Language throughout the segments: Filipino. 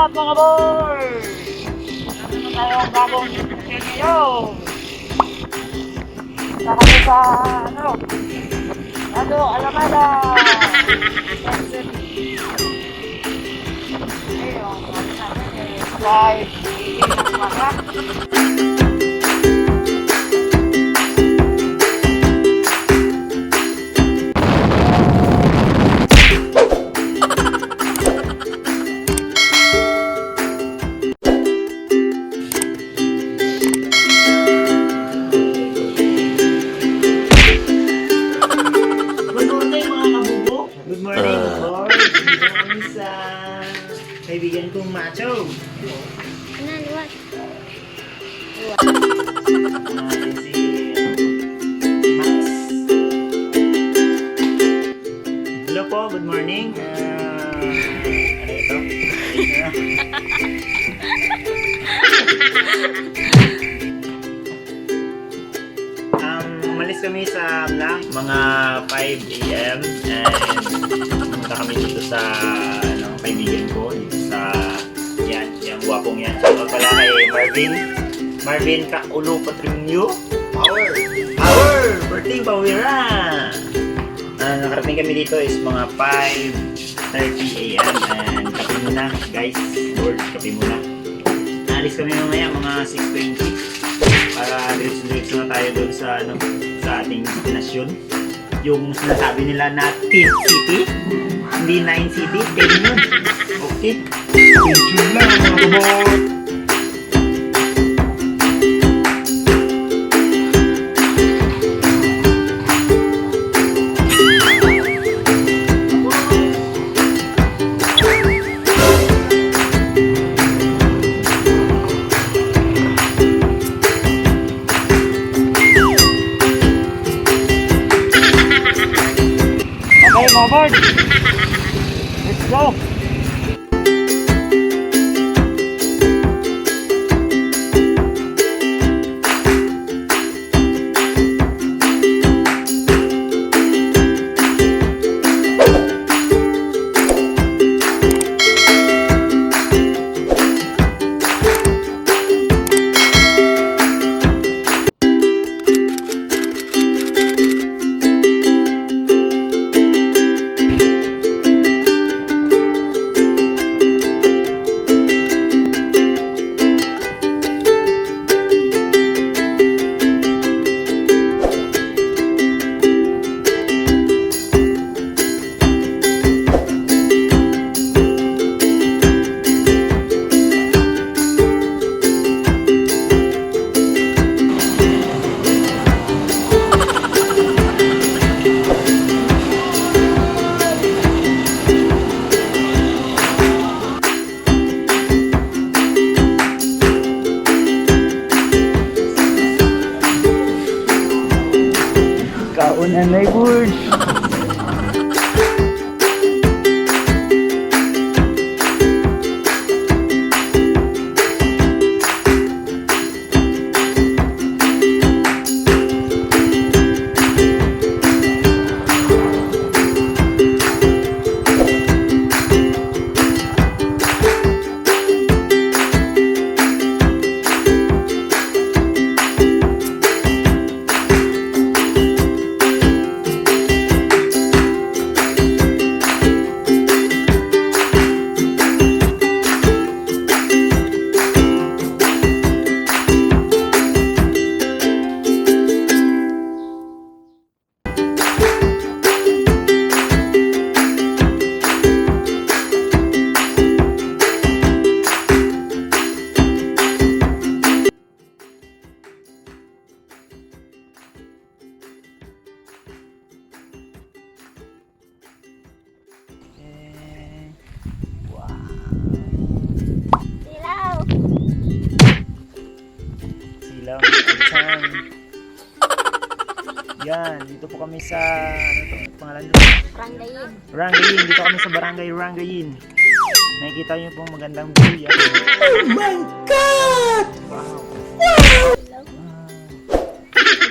up mga boy? Ano tayong bagong video? Punta kami sa Alameda. Ayun, live ng mga kaibigan kong macho. Ano, luwag? Natin si Max. Hello po, good morning. Ano ito? Umalis kami sa mga 5 AM and pumunta kami dito sa kaibigan ko dito sa yung guwapong yan. So pala kay Marvin Kaulo Patrimyo. Power! Berting Pawira! Nakarating kami dito is mga 5:30 AM and kape muna guys. Lord, kape muna. Naalis kami mamaya mga 6:20 para diretso na tayo doon sa sa ating destinasyon. Yung sinasabi nila na 10 City, hindi 9 City, 10 yun. Okay? Thank you lang mga kabot! Okay, mga board! Let's go! Kaunan na board. Yan, dito po kami sa pangalan doon? Rangayin. Dito kami sa barangay Rangayin. Nakikita niyo pong magandang view yan. Oh my God! Wow!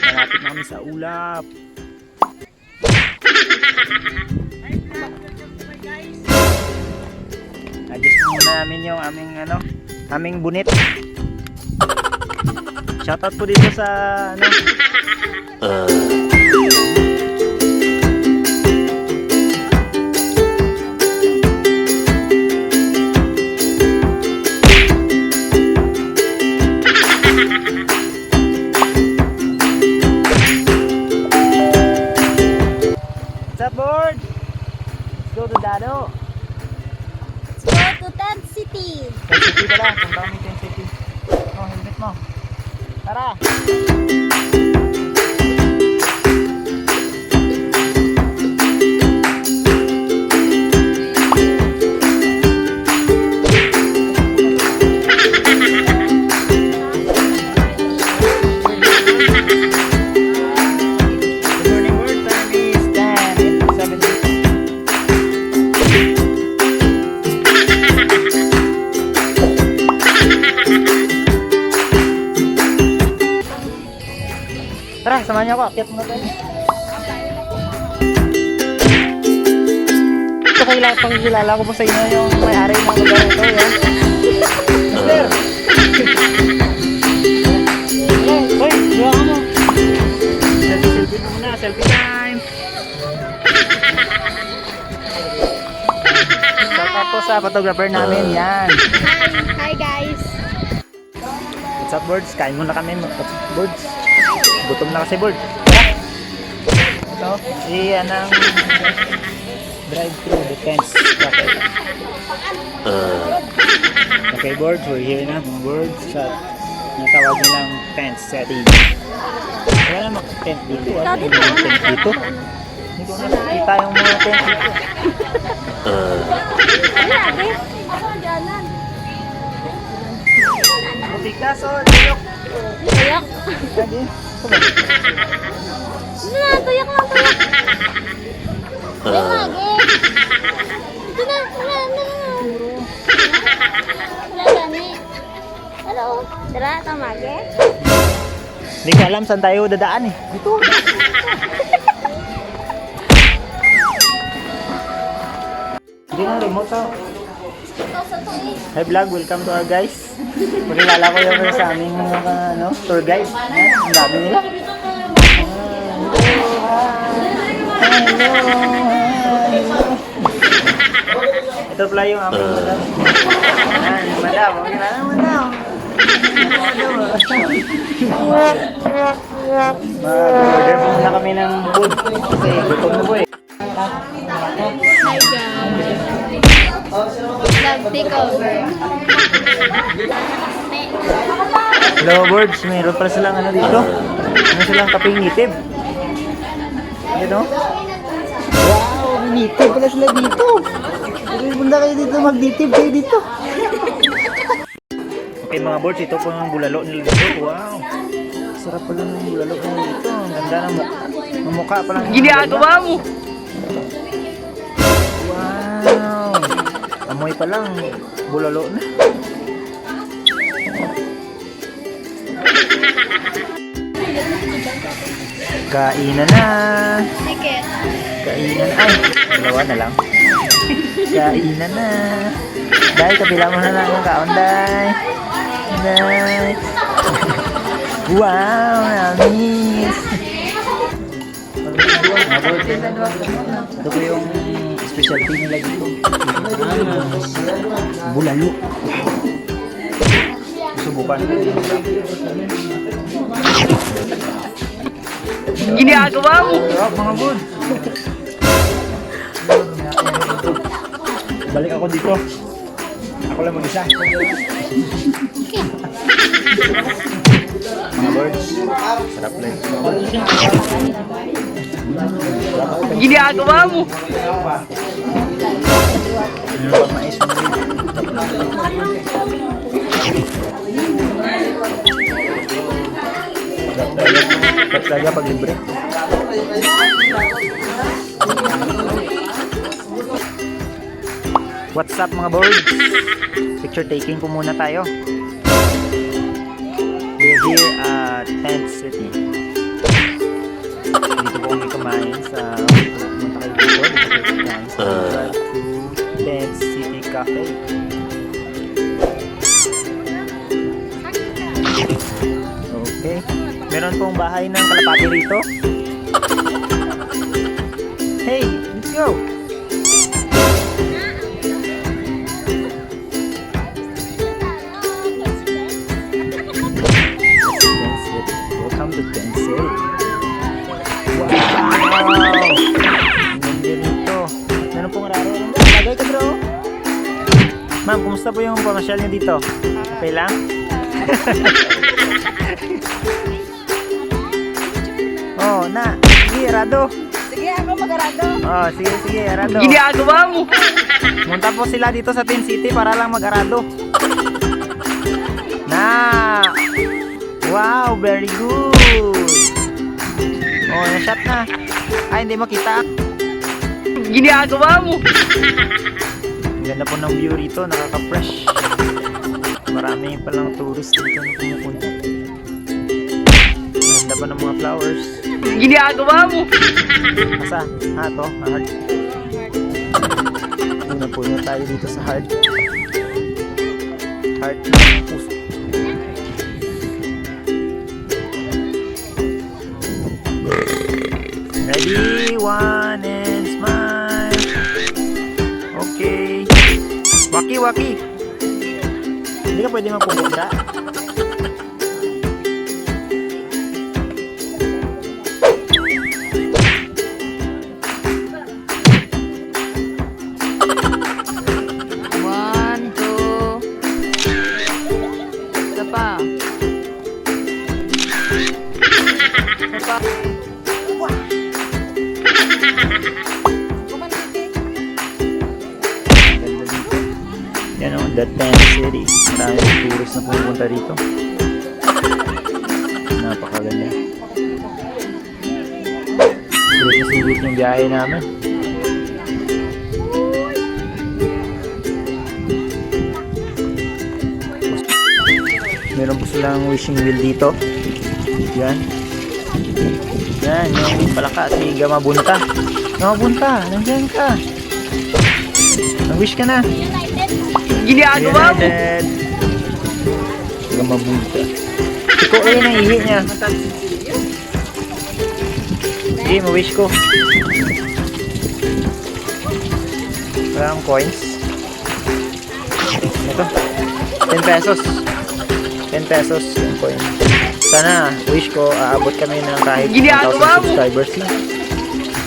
Malapit na kami sa ulap. Adjust mo muna namin yung aming bunit. Shoutout po dito sa What's up, board? Let's go to Dado. Let's go to Tent City. Tent City pala, punta kami Tent City. Oh, helmet mo. Tara! Tara, samahan niyo ako. Akyat muna tayo. Ito pagkilala ko po sa inyo yung may-ari ng lugar ito. Yan. Mister! Hoy, gawa ka mo. Selfie mo muna. Selfie time! Shout out po sa photographer namin. Yan. Hi guys. What's up, birds? Kain muna kami, birds. Gutom na kasi, bird. Ito, iyan ang drive-thru the Tents Cafe. Okay, birds, we're here na, mga birds. Sa natawag nilang tent setting. Wala na tent dito. Wala na mga tent dito. Hindi ko nakikita yung mga tent dito. Butik na, so, tuyok. Tuyak. Lagi. Tuyak lang, tuyak. Ay, magi. Ito na. Wala gani. Hello. Dara, ito magi. Hindi ko alam saan tayo dadaan eh. Dito. Hindi na remote to. Hi vlog, welcome to our guys. Pakilala ko yung sa aming tour guide. Ang dami nila. Ito pala yung aming madam. Madam, pakilala mo madam. Mag-order muna kami ng food kasi gutom na po eh. Hi guys. Vlog takeover. Hello birds, mayroon pala silang dito. Mayroon silang kaping native. Ayan o. Wow, native pala sila dito. Punta kayo dito, mag-native kayo dito. Okay mga birds, ito po yung bulalo nila dito. Wow. Sarap pala ng bulalo nila dito. Ang ganda ng mukha pala. Ginagawa mo! Wow. Amoy pa lang, bulalo na. Kainan na. Sige. Kainan. Ay, dalawa na lang. Kainan na. Day, kabila mo na lang yung kaon, Day. Day. Wow, namis. Ito po yung specialty nila dito. Bulalo. Subukan. Ginagawa mo! Sarap mga bud. Balik ako dito. Ako lang mag-isa. Mga birds. Sarap na ito. Ginagawa mo! Ano ba mais mo rin? Sarap talaga pag libre. What's up mga birds? Picture taking po muna tayo. We're here at Tent City. Dito po kami kumain sa punta kayo dito. Dito kayo kumain sa Tent City Cafe. meron pong bahay ng kalapati rito. Hey, let's go! Welcome to Tent City. Wow! Ang ganda rito. Meron pong raro. Lagay ka bro. Ma'am, kumusta po yung pamasyal niyo dito? Okay lang? Oh, na. Sige, Rado. Sige, ako mag-arado. Oh, sige, Rado. Ginagawa mo. Munta po sila dito sa Tin City para lang mag-arado. Na. Wow, very good. Oh, na-shot na. Ay, hindi makita. Ginagawa mo. Ang ganda po ng view rito, nakaka-fresh. Marami palang tourist dito na pumupunta. Ang ganda pa ng mga flowers. Ginagawa mo. Asa? To? Heart. Puno tayo dito sa heart. Heart ng puso. Ready? One and smile. Okay. Waki. Hindi ka pwede mapupunta. One, two. Isa pa. Isa pa. Yan o, the Tent City. Maraming tourist na pumunta rito. Napakaganda. Sulit yung biyahe namin. Meron po silang wishing wheel dito. Yan. Yan, yung palaka si Gamabunta. Gamabunta, nandiyan ka. Nag-wish ka na. Ginagawa mo. United. Gamabunta. Ikaw ayun ang ihi niya. Sige, ma-wish ko. Wala akong coins. Ito. 10 pesos. 10 pesos yung coin. Sana, wish ko, aabot kami ng kahit 1,000 subscribers lang.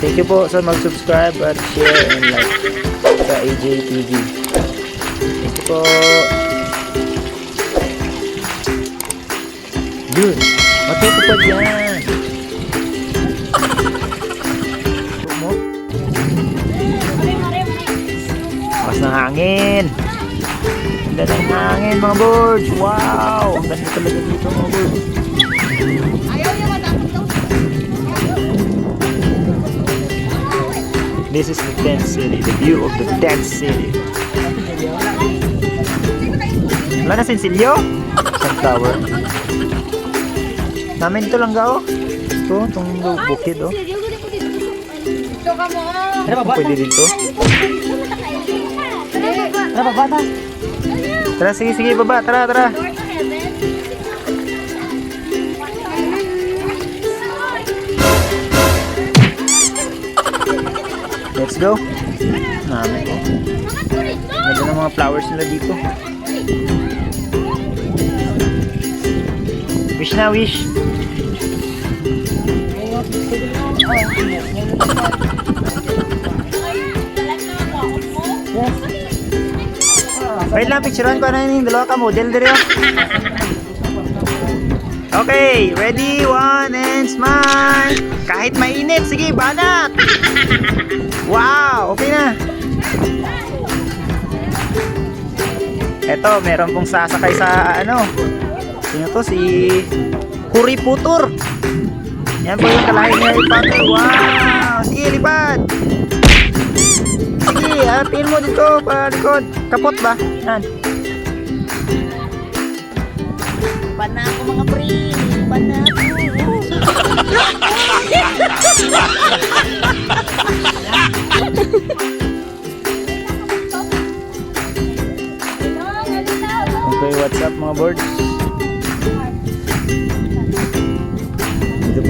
Thank you po sa mag-subscribe at share and like sa AJ TV. Thank you po. Yun. Matutupad yan. Mo. Lakas ng hangin. Ang ganda ng hangin mga birds. Wow. Ang ganda talaga dito mga birds. This is the Tent City. The view of the Tent City. Wala na sensilyo? Sunflower. Namin ito lang gao. Ito, itong bukid oh. Pwede dito. Tara, sige, baba. Tara. Let's go. Namin oh. Ganda ng mga flowers nila dito. Wish na, wish. Wait lang, picturean ko na yung dalawa ka model dito. Okay, ready, one and smile. Kahit mainit, sige, banat. Wow, okay na. Eto, meron pong sasakay sa ano. Sino to? Si Kuriputur. Yan po yung kalahin ni Harry Potter. Wow! Sige, lipad! Sige, harapin mo dito pa likod. Kapot ba? Yan. Lipad na ako mga pre. Lipad na ako. Okay, what's up mga birds?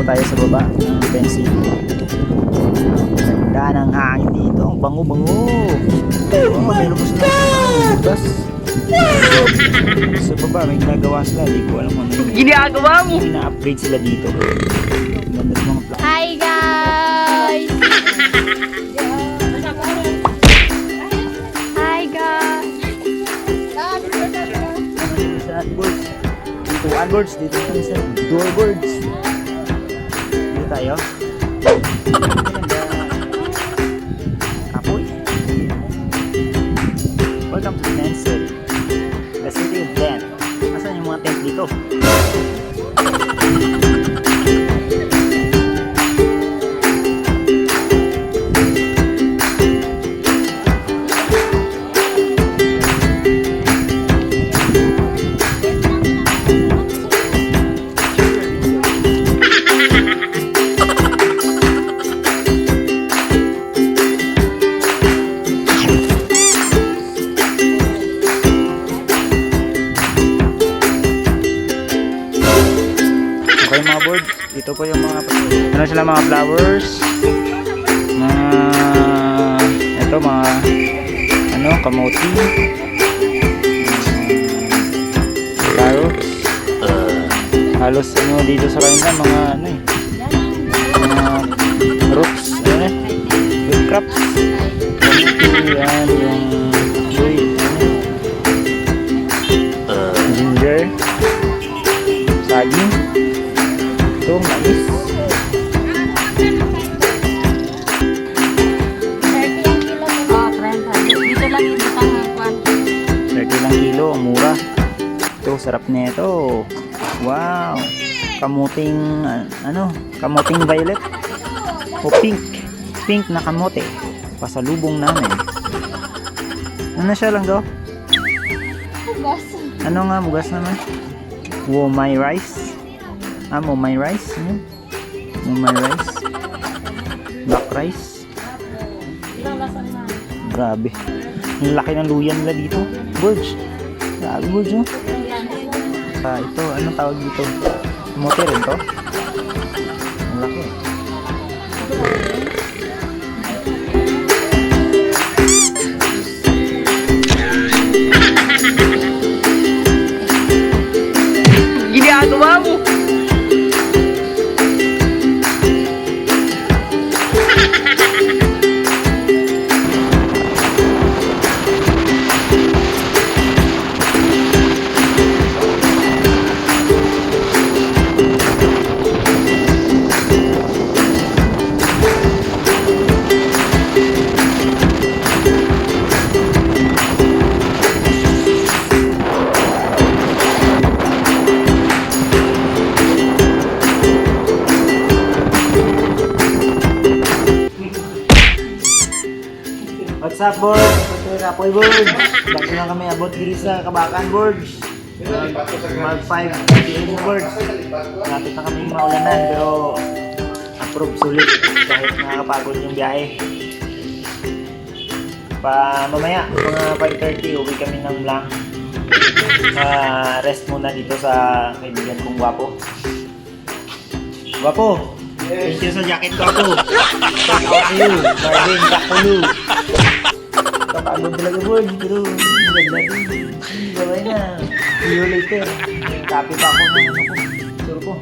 tayo sa baba ng fencing. Ganda ng hangin dito. Ang bango-bango. May lubos na butas. Sa baba may ginagawa sila. Hindi ko alam ano yun. Ginagawa mo. Na-upgrade sila dito. Ganda ng mga plak. Hi guys! Hi guys! Sa AdWords. Dito AdWords. Dito kami sa Doorboards. Dito tayo. Kapoy. Welcome to Tent City. The city of tent. Asan yung mga tent dito? Okay mga board, ito po yung mga ano sila mga flowers, mga ito mga ano kamote, carrots, halos ano dito sa kanila mga ano eh, mga roots, ano eh, root crops, kamote, yan yung uy, ginger, saging. Ito, mais. 30 ang kilo mo. Oh, 30. Dito lang yung butang ng kwan. 30 lang kilo, ang mura. Ito, sarap nito. Wow. Kamuting, ano, kamuting violet. O pink. Pink na kamote. Pasalubong namin. Ano siya lang daw? Hugas. Ano nga, bugas naman? Womai rice. Momai rice. Ano? Momai rice. Black rice. Grabe. Ang laki ng luyan nila dito. Birds. Grabe birds, oh. Ito, anong tawag dito? Kamote rin to? Ang laki. Ginagawa mo. What's up, board? Ito yung Apoy board. Bago lang kami abot diri sa Kabakan boards. Mag 5 p.m. boards. Lapit na kami maulanan pero approve sulit kahit nakakapagod yung biyahe. Mamaya, mga 5:30, uwi kami ng Blanc. Rest muna dito sa kaibigan kong Guapo. Guapo! Thank you sa jacket ko ako. Shout out to you, Marvin Kakulu. Kapagod talaga board, pero ganda din. Bye-bye na. See you later. Copy pa ako ng ano ko. Sure ko.